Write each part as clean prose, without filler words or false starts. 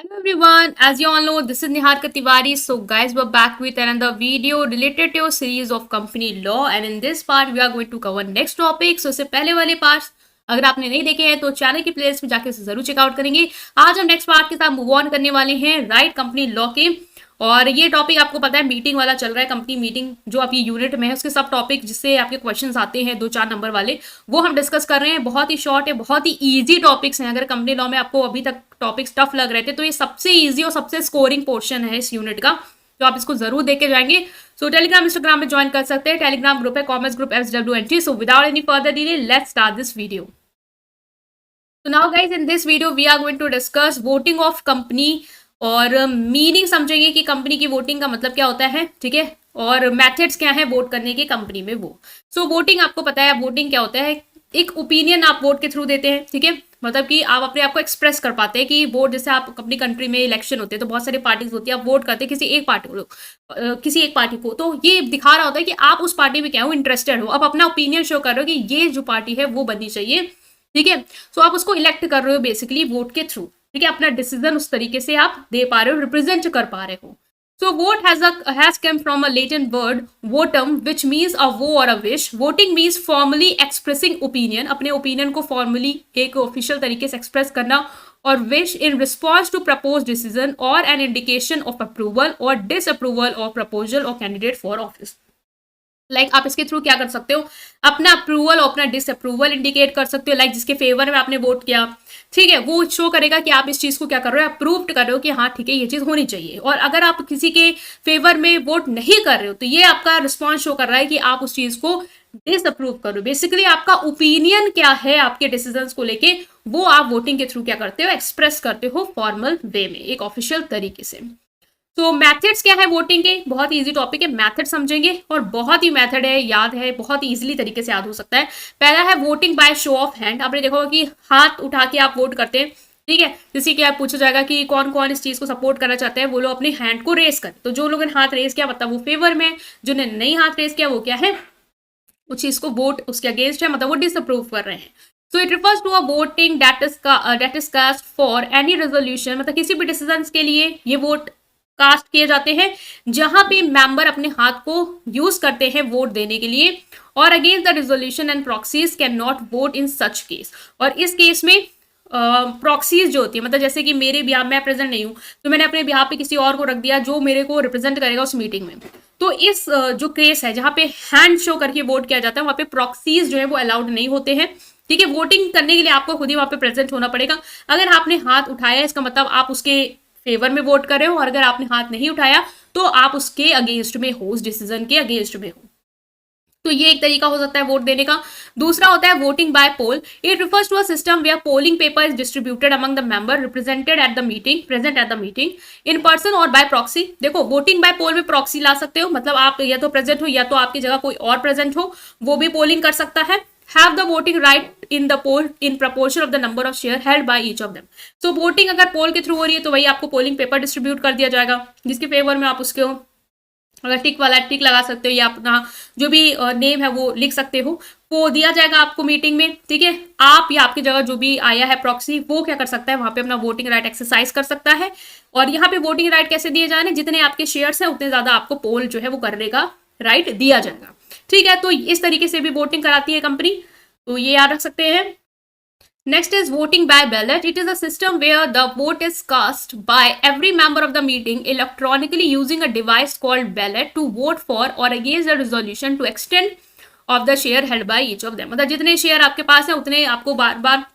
Hello everyone, as you all know, this is Niharika Tiwari. So guys, we're back with another video related to a series of company law, and in this part we are going to cover next topic. So इससे पहले वाले parts अगर आपने नहीं देखे हैं तो channel की प्लेलिस्ट में जाके इसे जरूर चेकआउट करेंगे। आज हम नेक्स्ट पार्ट के साथ मूव ऑन करने वाले हैं राइट कंपनी लॉ के, और ये टॉपिक आपको पता है मीटिंग वाला चल रहा है, कंपनी मीटिंग जो आपकी यूनिट में है उसके सब टॉपिक जिससे आपके क्वेश्चंस आते हैं 2-4 नंबर वाले, वो हम डिस्कस कर रहे हैं। बहुत ही शॉर्ट है, बहुत ही इजी टॉपिक्स हैं। अगर कंपनी लॉ में आपको अभी तक टॉपिक्स टफ लग रहे थे तो ये सबसे इजी और सबसे स्कोरिंग पोर्शन है इस यूनिट का, तो आप इसको जरूर देख के जाएंगे। सो टेलीग्राम इंस्टाग्राम में ज्वाइन कर सकते हैं। टेलीग्राम ग्रुप है commerce group SWNT। So without any further delay let's start this video. तो now guys in this video we are going to discuss voting of company, और meaning समझेंगे कि company की वोटिंग का मतलब क्या होता है, ठीक है, और मेथड्स क्या है वोट करने के कंपनी में वो। सो वोटिंग आपको पता है वोटिंग क्या होता है, एक ओपिनियन आप वोट के थ्रू देते हैं, ठीक है, मतलब कि आप अपने आप को एक्सप्रेस कर पाते हैं कि वोट, जैसे आप अपनी कंट्री में इलेक्शन होते हैं तो बहुत सारी पार्टीज होती है, आप वोट करते हैं किसी एक पार्टी को, तो ये दिखा रहा होता है कि आप उस पार्टी में क्या हो, इंटरेस्टेड हो, आप अपना ओपिनियन शो कर रहे हो कि ये जो पार्टी है वो बननी चाहिए, ठीक है। सो आप उसको इलेक्ट कर रहे हो बेसिकली वोट के थ्रू, ठीक है, अपना डिसीजन उस तरीके से आप दे पा रहे हो, रिप्रेजेंट कर पा रहे हो। So vote has come from a Latin word votum, which means a vow or a wish. Voting means formally expressing opinion, अपने opinion को formally एक official तरीके से express करना, और wish in response to proposed decision or an indication of approval or disapproval of proposal or candidate for office. आप इसके through क्या कर सकते हो, अपना अप्रूवल और अपना डिसअप्रूवल इंडिकेट कर सकते हो। जिसके फेवर में आपने वोट किया, ठीक है, वो शो करेगा कि आप इस चीज को क्या कर रहे हो, अप्रूव कर रहे हो कि हाँ ठीक है ये चीज होनी चाहिए। और अगर आप किसी के फेवर में वोट नहीं कर रहे हो तो ये आपका रिस्पॉन्स शो कर रहा है कि आप उस चीज को डिसअप्रूव करो। बेसिकली आपका ओपिनियन क्या है आपके डिसीजंस को लेके, वो आप वोटिंग के थ्रू क्या करते हो, एक्सप्रेस करते हो फॉर्मल वे में, एक ऑफिशियल तरीके से। तो मैथड्स क्या है वोटिंग के, बहुत इजी टॉपिक है, मैथड समझेंगे, और बहुत ही मैथड है, याद है, बहुत ही इजीली तरीके से याद हो सकता है। पहला है voting by show of hand. आपने देखा होगा कि हाथ उठा के आप वोट करते हैं, ठीक है, जैसे कि आप पूछा जाएगा कि कौन कौन इस चीज को सपोर्ट करना चाहते हैं, वो लोग अपने हैंड को रेस करें। तो जो लोगों ने हाथ रेस किया मतलब वो फेवर में, जिन्होंने नहीं हाथ रेस किया वो क्या है, उस चीज को वोट उसके अगेंस्ट है, मतलब वो डिसअप्रूव कर रहे हैं। So it refers to a voting that is cast for any resolution, मतलब किसी भी डिसीजन के लिए ये वोट कास्ट किए जाते हैं जहां पे मेंबर अपने हाथ को यूज करते हैं वोट देने के लिए, और against the resolution and proxies can not vote in such case. और इस केस में प्रॉक्सीज जो होती है, मतलब जैसे कि मेरे बिहार मैं प्रेजेंट नहीं हूं तो मैंने अपने बिहार पे किसी और को रख दिया जो मेरे को रिप्रेजेंट करेगा उस मीटिंग में, तो इस जो केस है जहां पे हैंड शो करके वोट किया जाता है वहां पे प्रॉक्सीज जो है वो अलाउड नहीं होते हैं, ठीक है। वोटिंग करने के लिए आपको खुद ही वहां पे प्रेजेंट होना पड़ेगा। अगर आपने हाथ उठाया इसका मतलब आप उसके फेवर में वोट कर रहे हो, और अगर आपने हाथ नहीं उठाया तो आप उसके अगेंस्ट में हो, उस डिसीजन के अगेंस्ट में हो। तो ये एक तरीका हो सकता है वोट देने का। दूसरा होता है voting by poll. It refers to a system where polling paper is distributed among the member represented at the meeting present at the meeting in person और बाय प्रॉक्सी। देखो वोटिंग बाय पोल में proxy ला सकते हो, मतलब आप या तो present हो या तो आपकी जगह कोई और प्रेजेंट हो, वो भी पोलिंग कर सकता है। Have the voting right in the poll in proportion of the number of share held by each of them. So voting अगर पोल के थ्रू हो रही है तो वही आपको पोलिंग पेपर डिस्ट्रीब्यूट कर दिया जाएगा जिसके फेवर में आप उसके हो, अगर टिक वाला टिक लगा सकते हो या अपना जो भी नेम है वो लिख सकते हो, वो दिया जाएगा आपको मीटिंग में, ठीक है। आप या आपकी जगह जो भी आया है प्रॉक्सी वो क्या कर सकता है, वहां पे अपना वोटिंग राइट एक्सरसाइज कर सकता है। और यहाँ पे वोटिंग राइट कैसे दिए जाए ना, जितने आपके शेयर्स हैं उतने ज्यादा आपको पोल जो है वो करने का राइट दिया जाएगा, ठीक है। तो इस तरीके से भी वोटिंग कराती है कंपनी, तो ये याद रख सकते हैं। Next is voting by ballot. It is a system where the vote is cast by every member of the meeting electronically using a device called ballot to vote for or against a resolution to extent of the share held by each of them. मतलब जितने share आपके पास है उतने आपको बार बार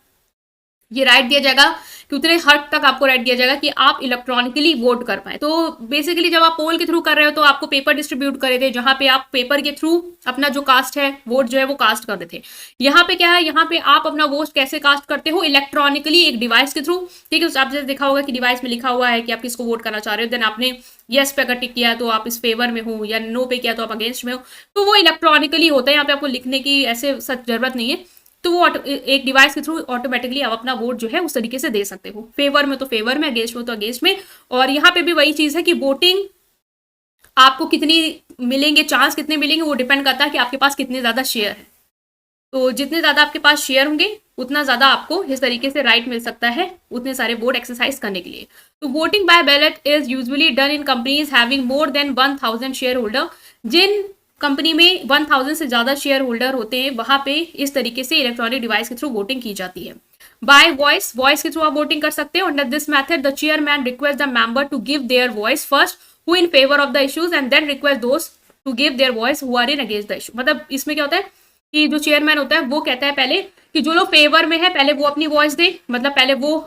ये right दिया जाएगा कि उतने हद तक आपको राइट दिया जाएगा कि आप इलेक्ट्रॉनिकली वोट कर पाए। तो बेसिकली जब आप पोल के थ्रू कर रहे हो तो आपको पेपर डिस्ट्रीब्यूट करे थे जहां पे आप पेपर के थ्रू अपना जो कास्ट है वोट जो है वो कास्ट कर रहे थे। यहाँ पे क्या है, यहाँ पे आप अपना वोट कैसे कास्ट करते हो, इलेक्ट्रॉनिकली एक डिवाइस के थ्रू, ठीक है। आप जैसे देखा होगा कि डिवाइस में लिखा हुआ है कि आप किसको वोट करना चाह रहे हो, देन आपने यस पे अगर टिक किया तो आप इस फेवर में हो, या नो पे किया तो आप अगेंस्ट में हो, तो वो इलेक्ट्रॉनिकली होता है। यहाँ पे आपको लिखने की ऐसे सच जरूरत नहीं है, तो वो एक डिवाइस के थ्रू ऑटोमेटिकली आप अपना वोट जो है उस तरीके से दे सकते हो, फेवर में तो फेवर में, अगेंस्ट में तो अगेंस्ट में। और यहाँ पे भी वही चीज है कि वोटिंग आपको कितनी मिलेंगे, चांस कितने मिलेंगे, वो डिपेंड करता है कि आपके पास कितने ज्यादा शेयर है। तो जितने ज्यादा आपके पास शेयर होंगे उतना ज्यादा आपको इस तरीके से राइट मिल सकता है उतने सारे वोट एक्सरसाइज करने के लिए। तो voting by ballot is usually done in companies having more than 1000 shareholder. जिन कंपनी में 1000 से ज्यादा शेयर होल्डर होते हैं वहां पे इस तरीके से इलेक्ट्रॉनिक डिवाइस के थ्रू वोटिंग की जाती है। बाय वॉइस के थ्रू आप वोटिंग कर सकते हो। Under this method the chairman request the member to give their voice first who in favour of the issues and then request those to give their voice who are in against the issue. मतलब इसमें क्या होता है कि जो chairman होता है वो कहता है पहले कि जो लोग फेवर में है पहले वो अपनी वॉइस दे, मतलब पहले वो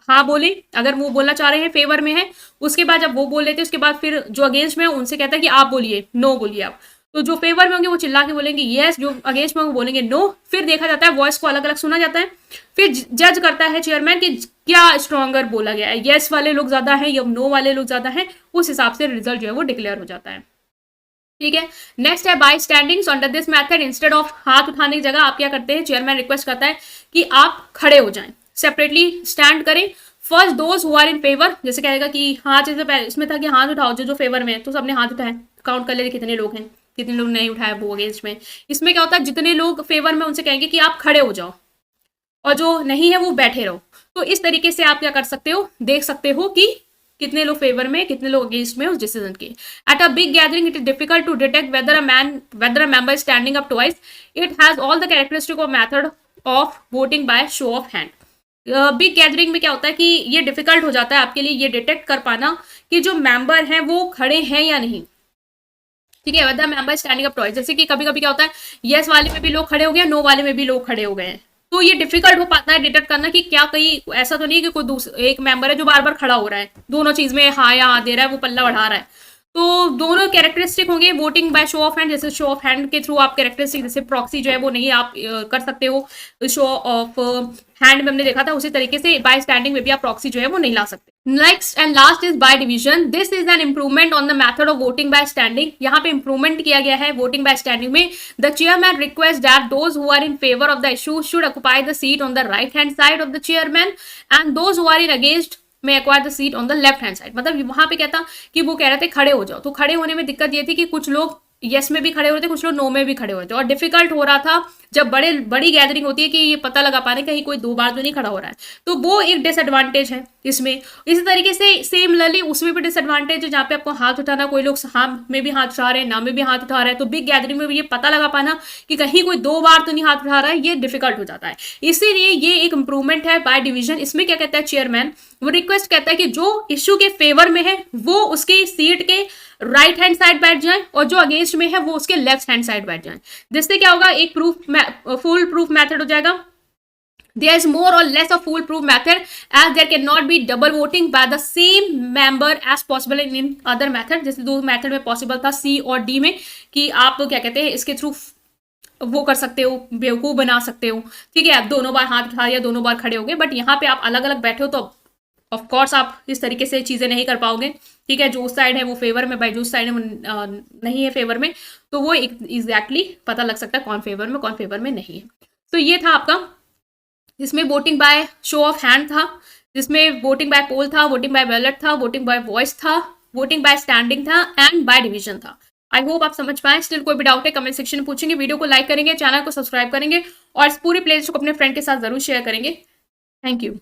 हाँ बोले अगर वो बोलना चाह रहे हैं फेवर में है, उसके बाद जब वो बोल लेते हैं उसके बाद फिर जो अगेंस्ट में है उनसे कहता है कि आप बोलिए, नो बोलिए आप। तो जो फेवर में होंगे वो चिल्ला के बोलेंगे यस, जो अगेंस्ट में होंगे बोलेंगे नो। फिर देखा जाता है वॉइस को अलग अलग सुना जाता है, फिर जज करता है चेयरमैन कि क्या स्ट्रॉन्गर बोला गया है, यस वाले लोग ज्यादा है या नो वाले लोग ज्यादा है, उस हिसाब से रिजल्ट जो है वो डिक्लेयर हो जाता है। ठीक है, नेक्स्ट है bye standing. So under this method instead of हाथ उठाने की जगह आप क्या करते हैं, चेयरमैन रिक्वेस्ट करता है कि आप खड़े हो जाएं, सेपरेटली स्टैंड करें। First those who are in favour, जैसे कहेगा कि हाँ, जैसे इसमें था कि हाथ उठाओ जो फेवर में है, तो सबने हाथ उठाए, काउंट कर ले कितने लोग हैं, कितने लोग नहीं उठाए वो अगेंस्ट में। इसमें क्या होता है जितने लोग फेवर में उनसे कहेंगे कि आप खड़े हो जाओ और जो नहीं है वो बैठे रहो। तो इस तरीके से आप क्या कर सकते हो, देख सकते हो कि कितने लोग फेवर में कितने लोग अगेंस्ट में उस डिसीजन के। At a big gathering it is difficult to detect whether a member standing up twice. It has all the characteristic of method of voting by show of hand. Big gathering में क्या होता है कि ये difficult हो जाता है आपके लिए ये डिटेक्ट कर पाना कि जो मेंबर हैं वो खड़े हैं या नहीं। ठीक है, whether member standing up twice, जैसे कि कभी कभी क्या होता है यस वाले में भी लोग खड़े हो गए, नो वाले में भी लोग खड़े हो गए हैं, तो ये डिफिकल्ट हो पाता है डिटेक्ट करना कि क्या कहीं ऐसा तो नहीं है कि कोई एक मेंबर है जो बार बार खड़ा हो रहा है, दोनों चीज में हाँ या हाँ दे रहा है, वो पल्ला बढ़ा रहा है। तो दोनों कैरेक्टरिस्टिक होंगे voting by show of hand. जैसे शो ऑफ हैंड के थ्रू आप कैरेक्टरिस्टिक जैसे प्रॉक्सी जो है वो नहीं आप कर सकते हो, शो ऑफ हैंड में हमने देखा था, उसी तरीके से बाय स्टैंडिंग में भी आप प्रॉक्सी जो है वो नहीं ला सकते। Next and last is by division. This is an improvement on the method of voting by standing. यहाँ पे इंप्रूवमेंट किया गया है वोटिंग बाय स्टैंडिंग में। The chairman request that those who are in favour of the issue should occupy the seat on the right hand side of the chairman and those who are in against may acquire the seat on the left hand side. मतलब वहां पे क्या था कि वो कह रहे थे खड़े हो जाओ, तो खड़े होने में दिक्कत ये थी कि कुछ लोग यस में भी खड़े हो रहे थे, कुछ लोग नो में भी खड़े हो रहे थे, और डिफिकल्ट हो रहा था जब बड़ी गैदरिंग होती है कि ये पता लगा पाने कहीं कोई दो बार तो नहीं खड़ा हो रहा है, तो वो एक डिसएडवांटेज है इसमें। इसी तरीके से सिमिलरली उसमें भी डिसएडवांटेज है जहाँ पे आपको हाथ उठाना, कोई लोग हाँ में भी हाथ उठा रहे हैं, ना में भी हाथ उठा रहे हैं, तो बिग गैदरिंग में भी ये पता लगा पाना कि कहीं कोई दो बार तो नहीं हाथ उठा रहा है, ये डिफिकल्ट हो जाता है। इसीलिए ये एक इंप्रूवमेंट है बाय डिवीजन। इसमें क्या कहता है चेयरमैन, वो रिक्वेस्ट कहता है कि जो इश्यू के फेवर में है वो उसकी सीट के राइट हैंड साइड बैठ जाए और जो अगेंस्ट में है वो उसके लेफ्ट हैंड साइड बैठ जाए। जिससे क्या होगा, एक फुल प्रूफ मेथड हो जाएगा। There is more or less a foolproof method as there cannot be double voting by the same member as possible in other method। जैसे दो मेथड में पॉसिबल था सी और डी में कि आप क्या कहते हैं इसके थ्रू वो कर सकते हो, बेवकूफ बना सकते हो। ठीक है, आप दोनों बार हाथ उठा या दोनों बार खड़े हो गए, बट यहाँ पे आप अलग अलग बैठे हो तो ऑफ कोर्स आप इस तरीके से चीजें नहीं कर पाओगे। ठीक है, जो उस साइड है वो फेवर में, भाई जो उस साइड है वो नहीं है फेवर में, तो वो एग्जैक्टली पता लग सकता है कौन फेवर में कौन फेवर में नहीं है। तो ये था आपका, जिसमें voting by show of hand था, जिसमें वोटिंग बाय पोल था, वोटिंग बाय बैलेट था, वोटिंग बाय वॉइस था, वोटिंग बाय स्टैंडिंग था एंड बाय डिवीजन था। आई होप आप समझ पाए। स्टिल कोई भी डाउट है कमेंट सेक्शन में पूछेंगे, वीडियो को लाइक करेंगे, चैनल को सब्सक्राइब करेंगे और इस पूरी प्लेलिस्ट को अपने फ्रेंड के साथ जरूर शेयर करेंगे। Thank you.